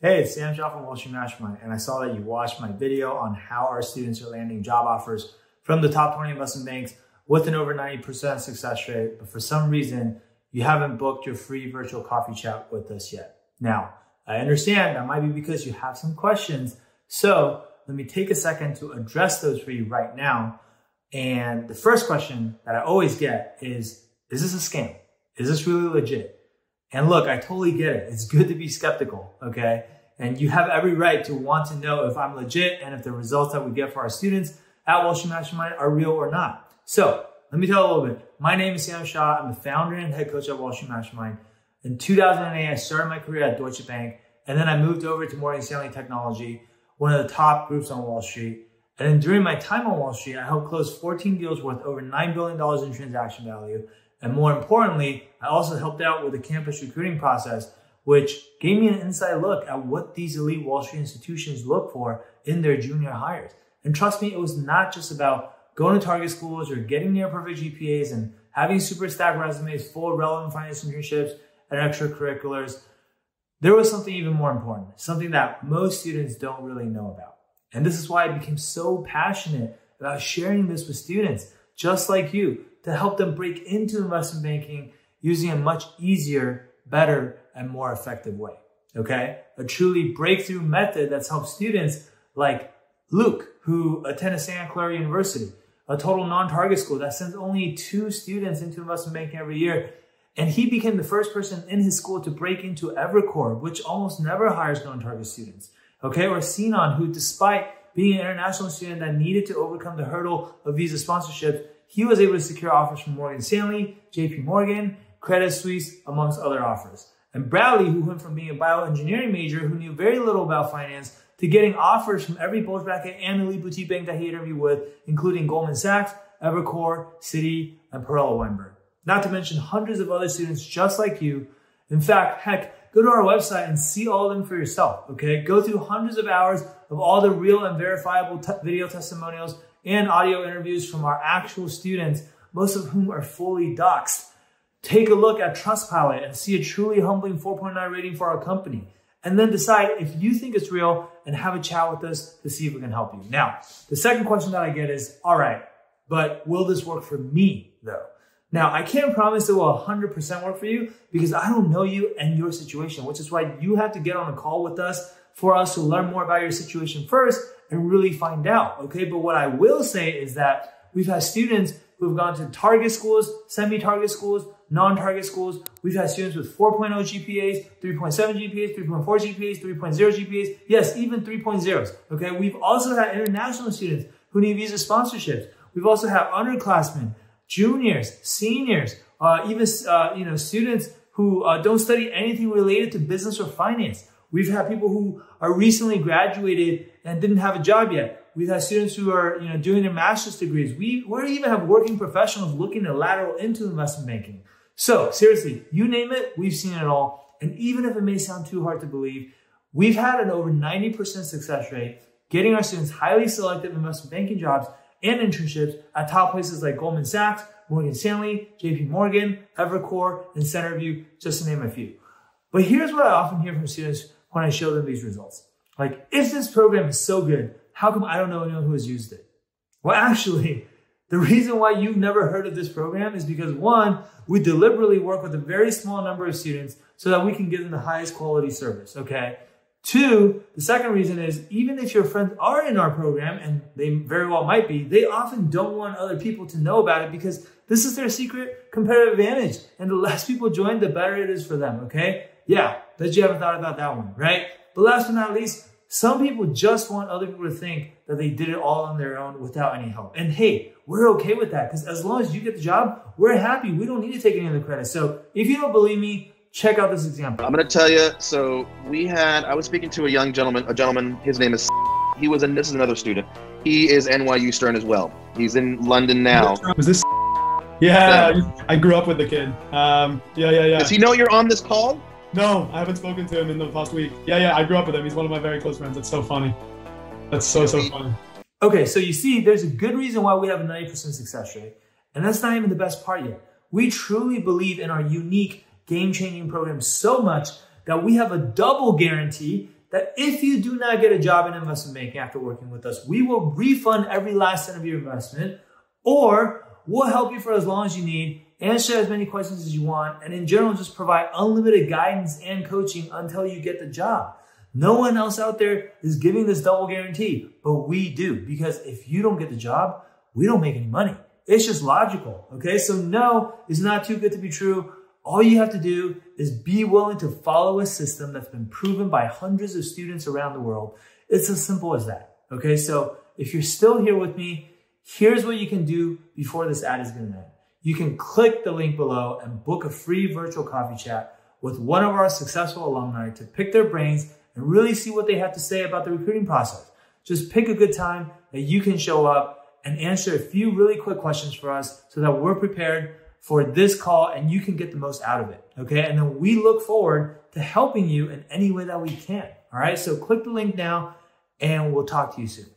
Hey, it's Sam Shaw from Wall Street Mastermind, and I saw that you watched my video on how our students are landing job offers from the top 20 investment banks with an over 90% success rate, but for some reason, you haven't booked your free virtual coffee chat with us yet. Now, I understand that might be because you have some questions, so let me take a second to address those for you right now. And the first question that I always get is this a scam? Is this really legit? And look, I totally get it. It's good to be skeptical, okay? And you have every right to want to know if I'm legit and if the results that we get for our students at Wall Street Mastermind are real or not. So let me tell you a little bit. My name is Sam Shaw. I'm the founder and head coach at Wall Street Mastermind. In 2008, I started my career at Deutsche Bank, and then I moved over to Morgan Stanley Technology, one of the top groups on Wall Street. And then during my time on Wall Street, I helped close 14 deals worth over $9 billion in transaction value. And more importantly, I also helped out with the campus recruiting process, which gave me an inside look at what these elite Wall Street institutions look for in their junior hires. And trust me, it was not just about going to target schools or getting near perfect GPAs and having super stacked resumes full of relevant finance internships and extracurriculars. There was something even more important, something that most students don't really know about. And this is why I became so passionate about sharing this with students just like you, to help them break into investment banking using a much easier, better, and more effective way, okay? A truly breakthrough method that's helped students like Luke, who attended Santa Clara University, a total non-target school that sends only 2 students into investment banking every year. And he became the first person in his school to break into Evercore, which almost never hires non-target students, okay? Or Sinan, who despite being an international student that needed to overcome the hurdle of visa sponsorship, he was able to secure offers from Morgan Stanley, JP Morgan, Credit Suisse, amongst other offers. And Bradley, who went from being a bioengineering major who knew very little about finance to getting offers from every bulge bracket and elite boutique bank that he interviewed with, including Goldman Sachs, Evercore, Citi, and Perella Weinberg. Not to mention hundreds of other students just like you. In fact, heck, go to our website and see all of them for yourself, okay? Go through hundreds of hours of all the real and verifiable video testimonials and audio interviews from our actual students, most of whom are fully doxed. Take a look at Trustpilot and see a truly humbling 4.9 rating for our company. And then decide if you think it's real and have a chat with us to see if we can help you. Now, the second question that I get is, all right, but will this work for me though? Now, I can't promise it will 100% work for you because I don't know you and your situation, which is why you have to get on a call with us for us to learn more about your situation first and really find out, okay? But what I will say is that we've had students who have gone to target schools, semi-target schools, non-target schools. We've had students with 4.0 GPAs, 3.7 GPAs, 3.4 GPAs, 3.0 GPAs, yes, even 3.0s, okay? We've also had international students who need visa sponsorships. We've also had underclassmen, juniors, seniors, even students who don't study anything related to business or finance. We've had people who are recently graduated and didn't have a job yet. We've had students who are doing their master's degrees. We even have working professionals looking to lateral into investment banking. So seriously, you name it, we've seen it all. And even if it may sound too hard to believe, we've had an over 90% success rate getting our students highly selective investment banking jobs and internships at top places like Goldman Sachs, Morgan Stanley, JP Morgan, Evercore, and Centerview, just to name a few. But here's what I often hear from students when I show them these results. Like, if this program is so good, how come I don't know anyone who has used it? Well, actually, the reason why you've never heard of this program is because 1, we deliberately work with a very small number of students so that we can give them the highest quality service, okay? 2, the second reason is even if your friends are in our program, and they very well might be, they often don't want other people to know about it because this is their secret competitive advantage. And the less people join, the better it is for them, okay? Yeah, bet you haven't thought about that one, right? But last but not least, some people just want other people to think that they did it all on their own without any help. And hey, we're okay with that because as long as you get the job, we're happy. We don't need to take any of the credit. So if you don't believe me, check out this example. I'm going to tell you, so I was speaking to a gentleman, his name is, this is another student. He is NYU Stern as well. He's in London now. Was this? Yeah, I grew up with the kid. Yeah. Does he know you're on this call? No, I haven't spoken to him in the past week. Yeah, I grew up with him. He's one of my very close friends. That's so funny. That's so funny. Okay, so you see, there's a good reason why we have a 90% success rate. And that's not even the best part yet. We truly believe in our unique game-changing program so much that we have a double guarantee that if you do not get a job in investment banking after working with us, we will refund every last cent of your investment, or we'll help you for as long as you need, answer as many questions as you want, and in general, just provide unlimited guidance and coaching until you get the job. No one else out there is giving this double guarantee, but we do, because if you don't get the job, we don't make any money. It's just logical, okay? So no, it's not too good to be true. All you have to do is be willing to follow a system that's been proven by hundreds of students around the world. It's as simple as that, okay? So if you're still here with me, here's what you can do before this ad is going to end. You can click the link below and book a free virtual coffee chat with one of our successful alumni to pick their brains and really see what they have to say about the recruiting process. Just pick a good time that you can show up and answer a few really quick questions for us so that we're prepared for this call and you can get the most out of it, okay? And then we look forward to helping you in any way that we can, all right? So click the link now and we'll talk to you soon.